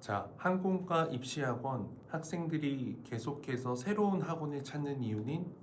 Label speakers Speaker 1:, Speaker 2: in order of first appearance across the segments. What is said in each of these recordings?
Speaker 1: 자, 항공과 입시학원 학생들이 계속해서 새로운 학원을 찾는 이유는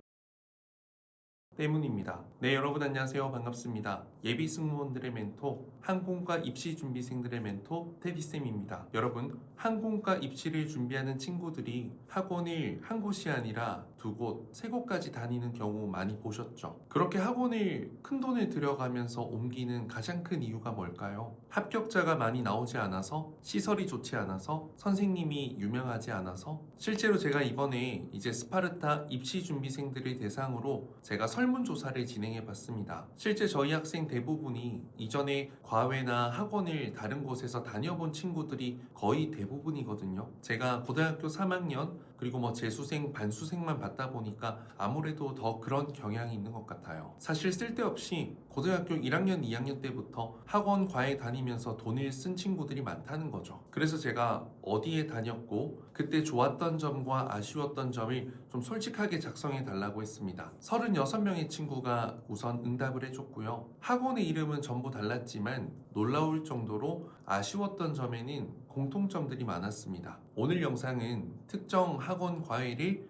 Speaker 1: 때문입니다. 네, 여러분 안녕하세요. 반갑습니다. 예비 승무원들의 멘토, 항공과 입시 준비생들의 멘토 테디쌤입니다. 여러분, 항공과 입시를 준비하는 친구들이 학원을 한 곳이 아니라 두 곳, 세 곳까지 다니는 경우 많이 보셨죠? 그렇게 학원을 큰 돈을 들여가면서 옮기는 가장 큰 이유가 뭘까요? 합격자가 많이 나오지 않아서, 시설이 좋지 않아서, 선생님이 유명하지 않아서, 실제로 제가 이번에 이제 스파르타 입시 준비생들을 대상으로 제가 설문조사를 진행해 봤습니다. 실제 저희 학생 대부분이 이전에 과외나 학원을 다른 곳에서 다녀본 친구들이 거의 대부분이거든요. 제가 고등학교 3학년 그리고 재수생, 반수생만 받다 보니까 아무래도 더 그런 경향이 있는 것 같아요. 사실 쓸데없이 고등학교 1학년, 2학년 때부터 학원, 과외 다니면서 돈을 쓴 친구들이 많다는 거죠. 그래서 제가 어디에 다녔고 그때 좋았던 점과 아쉬웠던 점을 좀 솔직하게 작성해 달라고 했습니다. 36명의 친구가 우선 응답을 해줬고요. 학원의 이름은 전부 달랐지만 놀라울 정도로 아쉬웠던 점에는 공통점들이 많았습니다. 오늘 영상은 특정 학원 과외를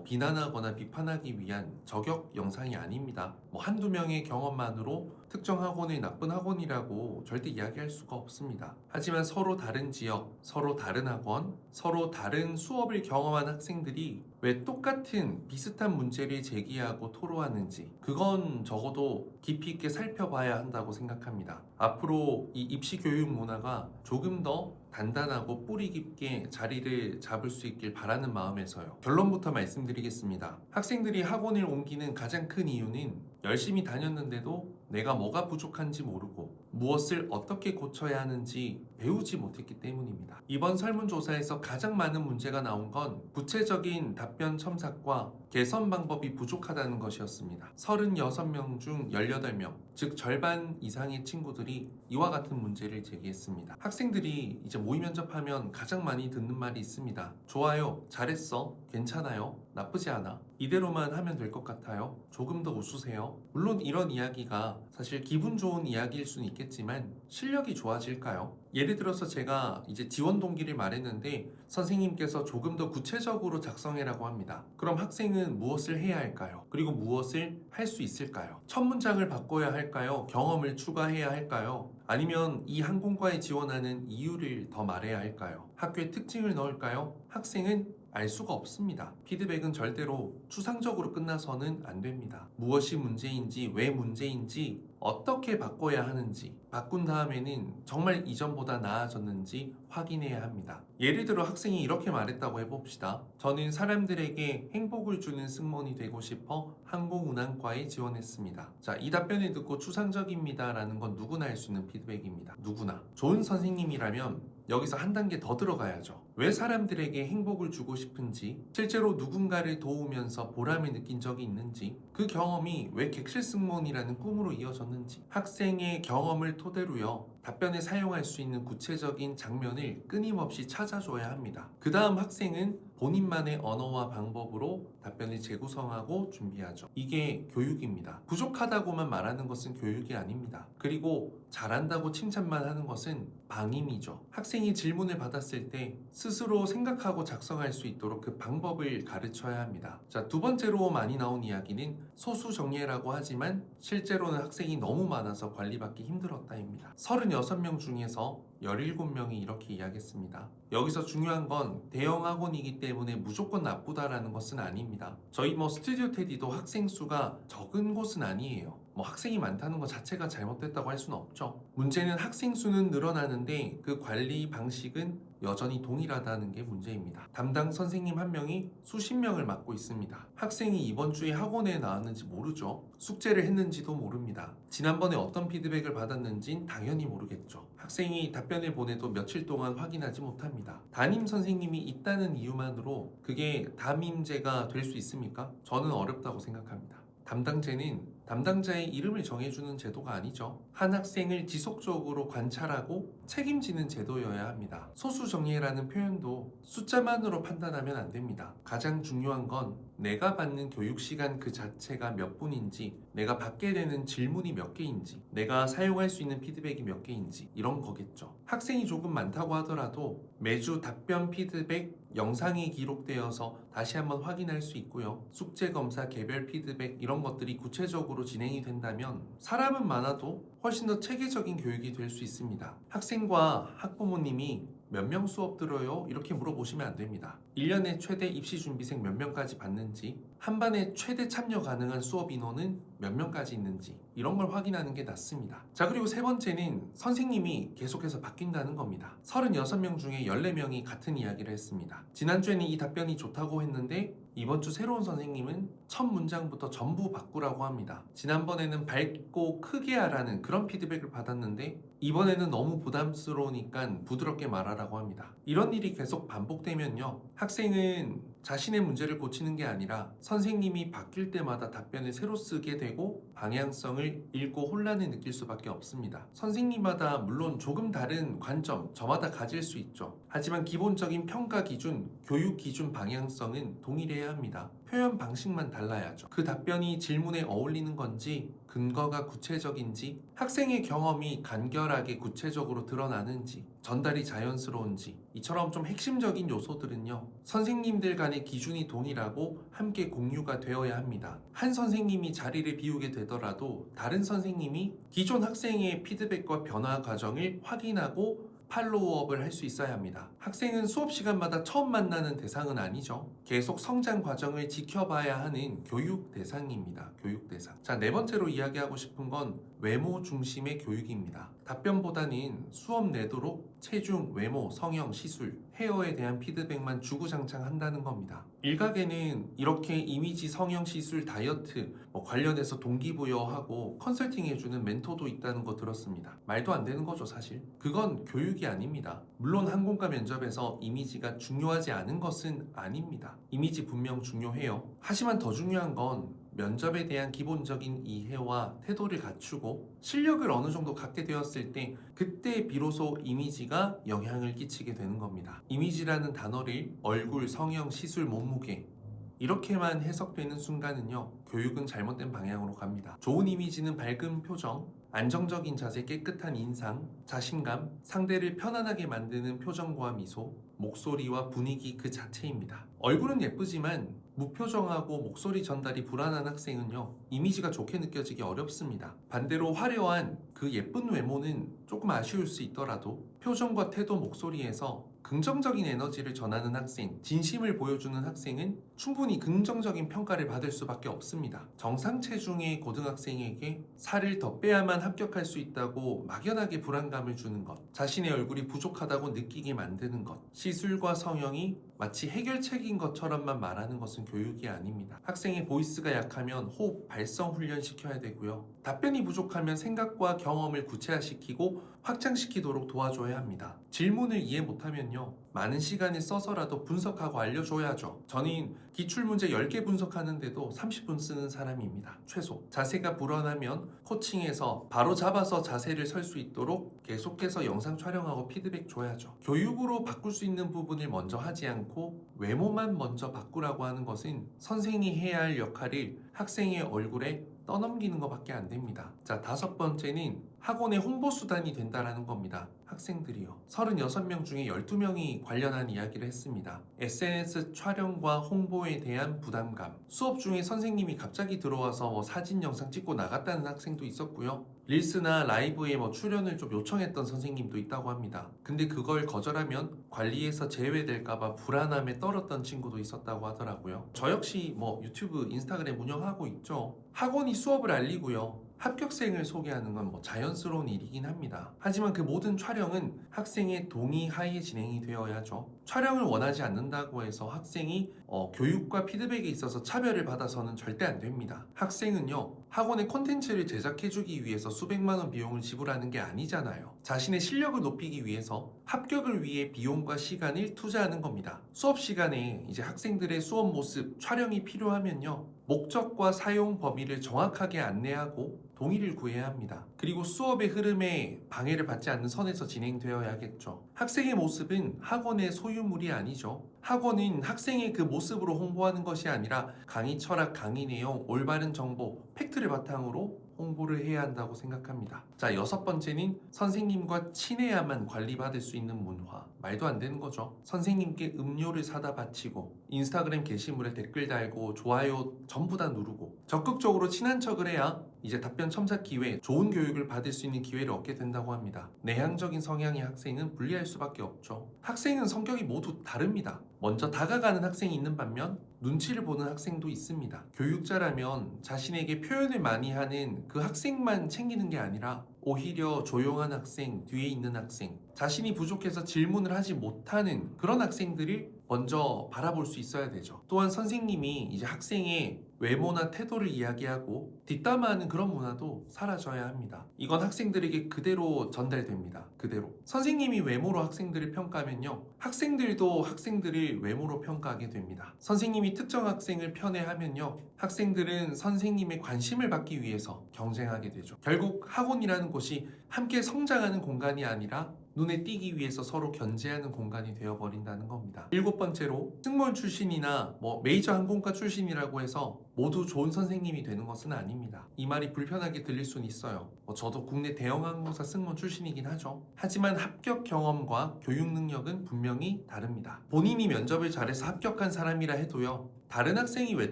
Speaker 1: 비난하거나 비판하기 위한 저격 영상이 아닙니다. 한두 명의 경험만으로 특정 학원이 나쁜 학원이라고 절대 이야기할 수가 없습니다. 하지만 서로 다른 지역, 서로 다른 학원, 서로 다른 수업을 경험한 학생들이 왜 똑같은 비슷한 문제를 제기하고 토로하는지 그건 적어도 깊이 있게 살펴봐야 한다고 생각합니다. 앞으로 이 입시 교육 문화가 조금 더 단단하고 뿌리 깊게 자리를 잡을 수 있길 바라는 마음에서요. 결론부터 말씀드리겠습니다. 학생들이 학원을 옮기는 가장 큰 이유는 열심히 다녔는데도 내가 뭐가 부족한지 모르고 무엇을 어떻게 고쳐야 하는지 배우지 못했기 때문입니다. 이번 설문조사에서 가장 많은 문제가 나온 건 구체적인 답변 첨삭과 개선 방법이 부족하다는 것이었습니다. 36명 중 18명, 즉 절반 이상의 친구들이 이와 같은 문제를 제기했습니다. 학생들이 이제 모의 면접하면 가장 많이 듣는 말이 있습니다. 좋아요, 잘했어, 괜찮아요, 나쁘지 않아. 이대로만 하면 될 것 같아요. 조금 더 웃으세요. 물론 이런 이야기가 사실 기분 좋은 이야기일 수는 있겠지만 실력이 좋아질까요? 예를 들어서 제가 이제 지원 동기를 말했는데 선생님께서 조금 더 구체적으로 작성해라고 합니다. 그럼 학생은 무엇을 해야 할까요? 그리고 무엇을 할 수 있을까요? 첫 문장을 바꿔야 할까요? 경험을 추가해야 할까요? 아니면 이 항공과에 지원하는 이유를 더 말해야 할까요? 학교의 특징을 넣을까요? 학생은 알 수가 없습니다. 피드백은 절대로 추상적으로 끝나서는 안 됩니다. 무엇이 문제인지, 왜 문제인지, 어떻게 바꿔야 하는지, 바꾼 다음에는 정말 이전보다 나아졌는지 확인해야 합니다. 예를 들어 학생이 이렇게 말했다고 해봅시다. 저는 사람들에게 행복을 주는 승무원이 되고 싶어 항공운항과에 지원했습니다. 자, 이 답변을 듣고 추상적입니다 라는 건 누구나 할 수 있는 피드백입니다. 누구나. 좋은 선생님이라면 여기서 한 단계 더 들어가야죠. 왜 사람들에게 행복을 주고 싶은지, 실제로 누군가를 도우면서 보람을 느낀 적이 있는지, 그 경험이 왜 객실 승무원이라는 꿈으로 이어졌는지, 학생의 경험을 토대로요, 답변에 사용할 수 있는 구체적인 장면을 끊임없이 찾아줘야 합니다. 그 다음 학생은 본인만의 언어와 방법으로 답변을 재구성하고 준비하죠. 이게 교육입니다. 부족하다고만 말하는 것은 교육이 아닙니다. 그리고 잘한다고 칭찬만 하는 것은 방임이죠. 학생이 질문을 받았을 때 스스로 생각하고 작성할 수 있도록 그 방법을 가르쳐야 합니다. 자, 두 번째로 많이 나온 이야기는 소수정예라고 하지만 실제로는 학생이 너무 많아서 관리받기 힘들었다입니다. 36명 중에서 17명이 이렇게 이야기했습니다. 여기서 중요한 건 대형 학원이기 때문에 무조건 나쁘다라는 것은 아닙니다. 저희 스튜디오 테디도 학생 수가 적은 곳은 아니에요. 학생이 많다는 것 자체가 잘못됐다고 할 수는 없죠. 문제는 학생 수는 늘어나는데 그 관리 방식은 여전히 동일하다는 게 문제입니다. 담당 선생님 한 명이 수십 명을 맡고 있습니다. 학생이 이번 주에 학원에 나왔는지 모르죠. 숙제를 했는지도 모릅니다. 지난번에 어떤 피드백을 받았는진 당연히 모르겠죠. 학생이 답변을 보내도 며칠 동안 확인하지 못합니다. 담임 선생님이 있다는 이유만으로 그게 담임제가 될 수 있습니까? 저는 어렵다고 생각합니다. 담당제는 담당자의 이름을 정해주는 제도가 아니죠. 한 학생을 지속적으로 관찰하고 책임지는 제도여야 합니다. 소수정예라는 표현도 숫자만으로 판단하면 안 됩니다. 가장 중요한 건 내가 받는 교육 시간 그 자체가 몇 분인지, 내가 받게 되는 질문이 몇 개인지, 내가 사용할 수 있는 피드백이 몇 개인지, 이런 거겠죠. 학생이 조금 많다고 하더라도 매주 답변 피드백 영상이 기록되어서 다시 한번 확인할 수 있고요. 숙제 검사, 개별 피드백 이런 것들이 구체적으로 진행이 된다면 사람은 많아도 훨씬 더 체계적인 교육이 될 수 있습니다. 학생과 학부모님이 몇 명 수업 들어요? 이렇게 물어보시면 안 됩니다. 1년에 최대 입시준비생 몇 명까지 받는지, 한 반에 최대 참여 가능한 수업 인원은 몇 명까지 있는지, 이런 걸 확인하는 게 낫습니다. 자, 그리고 세 번째는 선생님이 계속해서 바뀐다는 겁니다. 36명 중에 14명이 같은 이야기를 했습니다. 지난주에는 이 답변이 좋다고 했는데 이번 주 새로운 선생님은 첫 문장부터 전부 바꾸라고 합니다. 지난번에는 밝고 크게 하라는 그런 피드백을 받았는데 이번에는 너무 부담스러우니까 부드럽게 말하라고 합니다. 이런 일이 계속 반복되면요, 학생은 자신의 문제를 고치는 게 아니라 선생님이 바뀔 때마다 답변을 새로 쓰게 되고 방향성을 잃고 혼란을 느낄 수밖에 없습니다. 선생님마다 물론 조금 다른 관점, 저마다 가질 수 있죠. 하지만 기본적인 평가 기준, 교육 기준 방향성은 동일해야 합니다. 표현 방식만 달라야죠. 그 답변이 질문에 어울리는 건지, 근거가 구체적인지, 학생의 경험이 간결하게 구체적으로 드러나는지, 전달이 자연스러운지, 이처럼 좀 핵심적인 요소들은요, 선생님들 간의 기준이 동일하고 함께 공유가 되어야 합니다. 한 선생님이 자리를 비우게 되더라도 다른 선생님이 기존 학생의 피드백과 변화 과정을 확인하고 팔로우업을 할 수 있어야 합니다. 학생은 수업 시간마다 처음 만나는 대상은 아니죠. 계속 성장 과정을 지켜봐야 하는 교육 대상입니다. 교육 대상. 자, 네 번째로 이야기하고 싶은 건 외모 중심의 교육입니다. 답변보다는 수업 내도록 체중, 외모, 성형, 시술, 헤어에 대한 피드백만 주구장창 한다는 겁니다. 일각에는 이렇게 이미지, 성형, 시술, 다이어트 관련해서 동기부여하고 컨설팅해주는 멘토도 있다는 거 들었습니다. 말도 안 되는 거죠, 사실. 그건 교육이 아닙니다. 물론 항공과 면접에서 이미지가 중요하지 않은 것은 아닙니다. 이미지 분명 중요해요. 하지만 더 중요한 건 면접에 대한 기본적인 이해와 태도를 갖추고 실력을 어느 정도 갖게 되었을 때 그때 비로소 이미지가 영향을 끼치게 되는 겁니다. 이미지라는 단어를 얼굴, 성형, 시술, 몸무게 이렇게만 해석되는 순간은요, 교육은 잘못된 방향으로 갑니다. 좋은 이미지는 밝은 표정, 안정적인 자세, 깨끗한 인상, 자신감, 상대를 편안하게 만드는 표정과 미소, 목소리와 분위기 그 자체입니다. 얼굴은 예쁘지만 무표정하고 목소리 전달이 불안한 학생은요, 이미지가 좋게 느껴지기 어렵습니다. 반대로 화려한 그 예쁜 외모는 조금 아쉬울 수 있더라도 표정과 태도, 목소리에서 긍정적인 에너지를 전하는 학생, 진심을 보여주는 학생은 충분히 긍정적인 평가를 받을 수밖에 없습니다. 정상 체중의 고등학생에게 살을 더 빼야만 합격할 수 있다고 막연하게 불안감을 주는 것, 자신의 얼굴이 부족하다고 느끼게 만드는 것, 시술과 성형이 마치 해결책인 것처럼만 말하는 것은 교육이 아닙니다. 학생의 보이스가 약하면 호흡, 발성 훈련시켜야 되고요. 답변이 부족하면 생각과 경험을 구체화시키고 확장시키도록 도와줘야 합니다. 질문을 이해 못하면요, 많은 시간을 써서라도 분석하고 알려줘야죠. 저는 기출문제 10개 분석하는데도 30분 쓰는 사람입니다. 최소. 자세가 불안하면 코칭해서 바로 잡아서 자세를 설 수 있도록 계속해서 영상 촬영하고 피드백 줘야죠. 교육으로 바꿀 수 있는 부분을 먼저 하지 않고 외모만 먼저 바꾸라고 하는 것은 선생이 해야 할 역할을 학생의 얼굴에 떠넘기는 것밖에 안 됩니다. 자, 다섯 번째는 학원의 홍보 수단이 된다라는 겁니다. 학생들이요. 36명 중에 12명이 관련한 이야기를 했습니다. SNS 촬영과 홍보에 대한 부담감. 수업 중에 선생님이 갑자기 들어와서 사진 영상 찍고 나갔다는 학생도 있었고요. 릴스나 라이브에 출연을 좀 요청했던 선생님도 있다고 합니다. 근데 그걸 거절하면 관리에서 제외될까봐 불안함에 떨었던 친구도 있었다고 하더라고요. 저 역시 유튜브, 인스타그램 운영하고 있죠. 학원이 수업을 알리고요, 합격생을 소개하는 건 자연스러운 일이긴 합니다. 하지만 그 모든 촬영은 학생의 동의 하에 진행이 되어야죠. 촬영을 원하지 않는다고 해서 학생이 교육과 피드백에 있어서 차별을 받아서는 절대 안 됩니다. 학생은요, 학원의 콘텐츠를 제작해주기 위해서 수백만 원 비용을 지불하는 게 아니잖아요. 자신의 실력을 높이기 위해서 합격을 위해 비용과 시간을 투자하는 겁니다. 수업 시간에 이제 학생들의 수업 모습 촬영이 필요하면요, 목적과 사용 범위를 정확하게 안내하고 동의를 구해야 합니다. 그리고 수업의 흐름에 방해를 받지 않는 선에서 진행되어야겠죠. 학생의 모습은 학원의 소유물이 아니죠. 학원은 학생의 그 모습으로 홍보하는 것이 아니라 강의 철학, 강의 내용, 올바른 정보, 팩트를 바탕으로 홍보를 해야 한다고 생각합니다. 자, 6번째는 선생님과 친해야만 관리받을 수 있는 문화. 말도 안 되는 거죠. 선생님께 음료를 사다 바치고 인스타그램 게시물에 댓글 달고 좋아요 전부 다 누르고 적극적으로 친한 척을 해야 이제 답변 첨삭 기회, 좋은 교육을 받을 수 있는 기회를 얻게 된다고 합니다. 내향적인 성향의 학생은 불리할 수밖에 없죠. 학생은 성격이 모두 다릅니다. 먼저 다가가는 학생이 있는 반면 눈치를 보는 학생도 있습니다. 교육자라면 자신에게 표현을 많이 하는 그 학생만 챙기는 게 아니라 오히려 조용한 학생, 뒤에 있는 학생, 자신이 부족해서 질문을 하지 못하는 그런 학생들을 먼저 바라볼 수 있어야 되죠. 또한 선생님이 이제 학생의 외모나 태도를 이야기하고 뒷담화하는 그런 문화도 사라져야 합니다. 이건 학생들에게 그대로 전달됩니다. 그대로. 선생님이 외모로 학생들을 평가하면요, 학생들도 학생들을 외모로 평가하게 됩니다. 선생님이 특정 학생을 편애하면요, 학생들은 선생님의 관심을 받기 위해서 경쟁하게 되죠. 결국 학원이라는 곳이 함께 성장하는 공간이 아니라 눈에 띄기 위해서 서로 견제하는 공간이 되어버린다는 겁니다. 7번째로 승무원 출신이나 메이저 항공과 출신이라고 해서 모두 좋은 선생님이 되는 것은 아닙니다. 이 말이 불편하게 들릴 수는 있어요. 저도 국내 대형 항공사 승무원 출신이긴 하죠. 하지만 합격 경험과 교육 능력은 분명히 다릅니다. 본인이 면접을 잘해서 합격한 사람이라 해도요, 다른 학생이 왜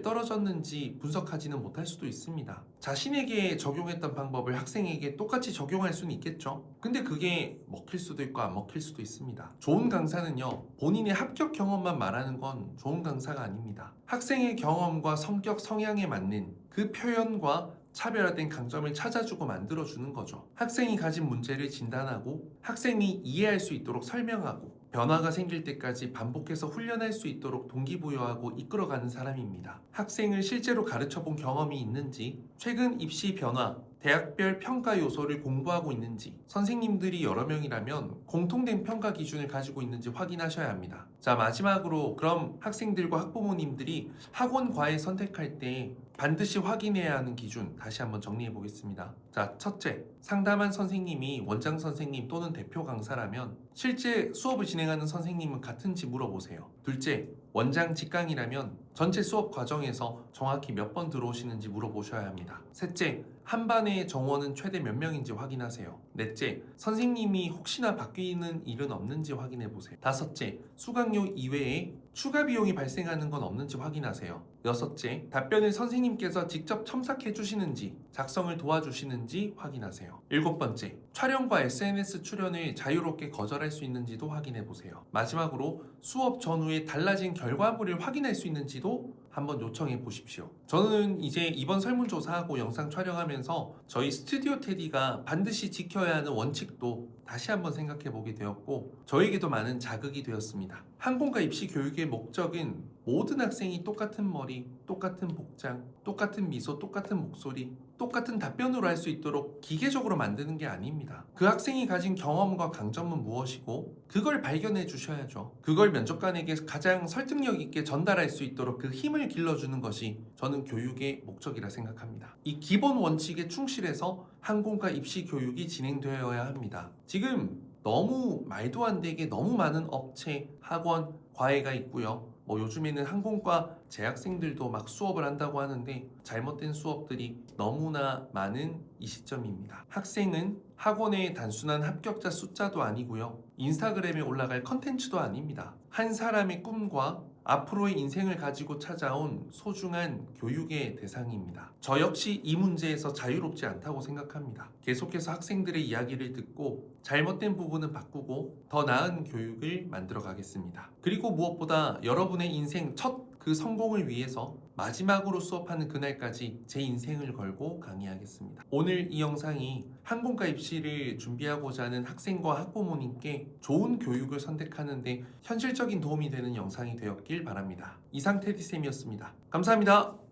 Speaker 1: 떨어졌는지 분석하지는 못할 수도 있습니다. 자신에게 적용했던 방법을 학생에게 똑같이 적용할 수는 있겠죠. 근데 그게 먹힐 수도 있고 안 먹힐 수도 있습니다. 좋은 강사는요, 본인의 합격 경험만 말하는 건 좋은 강사가 아닙니다. 학생의 경험과 성격, 성향에 맞는 그 표현과 차별화된 강점을 찾아주고 만들어주는 거죠. 학생이 가진 문제를 진단하고 학생이 이해할 수 있도록 설명하고 변화가 생길 때까지 반복해서 훈련할 수 있도록 동기부여하고 이끌어가는 사람입니다. 학생을 실제로 가르쳐본 경험이 있는지, 최근 입시 변화, 대학별 평가 요소를 공부하고 있는지, 선생님들이 여러 명이라면 공통된 평가 기준을 가지고 있는지 확인하셔야 합니다. 자, 마지막으로 그럼 학생들과 학부모님들이 학원 과외 선택할 때 반드시 확인해야 하는 기준 다시 한번 정리해 보겠습니다. 자, 첫째, 상담한 선생님이 원장 선생님 또는 대표 강사라면 실제 수업을 진행하는 선생님은 같은지 물어보세요. 둘째, 원장 직강이라면 전체 수업 과정에서 정확히 몇 번 들어오시는지 물어보셔야 합니다. 셋째, 한 반의 정원은 최대 몇 명인지 확인하세요. 넷째, 선생님이 혹시나 바뀌는 일은 없는지 확인해 보세요. 다섯째, 수강료 이외에 추가 비용이 발생하는 건 없는지 확인하세요. 여섯째, 답변을 선생님께서 직접 첨삭해 주시는지, 작성을 도와주시는지 확인하세요. 일곱 번째, 촬영과 SNS 출연을 자유롭게 거절할 수 있는지도 확인해 보세요. 마지막으로 수업 전후에 달라진 결과물을 확인할 수 있는지도 한번 요청해 보십시오. 저는 이제 이번 설문조사하고 영상 촬영하면서 저희 스튜디오 테디가 반드시 지켜야 하는 원칙도 다시 한번 생각해 보게 되었고, 저에게도 많은 자극이 되었습니다. 항공과 입시 교육의 목적은 모든 학생이 똑같은 머리, 똑같은 복장, 똑같은 미소, 똑같은 목소리, 똑같은 답변으로 할 수 있도록 기계적으로 만드는 게 아닙니다. 그 학생이 가진 경험과 강점은 무엇이고 그걸 발견해 주셔야죠. 그걸 면접관에게 가장 설득력 있게 전달할 수 있도록 그 힘을 길러주는 것이 저는 교육의 목적이라 생각합니다. 이 기본 원칙에 충실해서 항공과 입시 교육이 진행되어야 합니다. 지금 너무 말도 안 되게 너무 많은 업체, 학원, 과외가 있고요. 요즘에는 항공과 재학생들도 막 수업을 한다고 하는데 잘못된 수업들이 너무나 많은 이 시점입니다. 학생은 학원의 단순한 합격자 숫자도 아니고요, 인스타그램에 올라갈 컨텐츠도 아닙니다. 한 사람의 꿈과 앞으로의 인생을 가지고 찾아온 소중한 교육의 대상입니다. 저 역시 이 문제에서 자유롭지 않다고 생각합니다. 계속해서 학생들의 이야기를 듣고 잘못된 부분은 바꾸고 더 나은 교육을 만들어 가겠습니다. 그리고 무엇보다 여러분의 인생 첫 그 성공을 위해서 마지막으로 수업하는 그날까지 제 인생을 걸고 강의하겠습니다. 오늘 이 영상이 항공과 입시를 준비하고자 하는 학생과 학부모님께 좋은 교육을 선택하는데 현실적인 도움이 되는 영상이 되었길 바랍니다. 이상 테디쌤이었습니다. 감사합니다.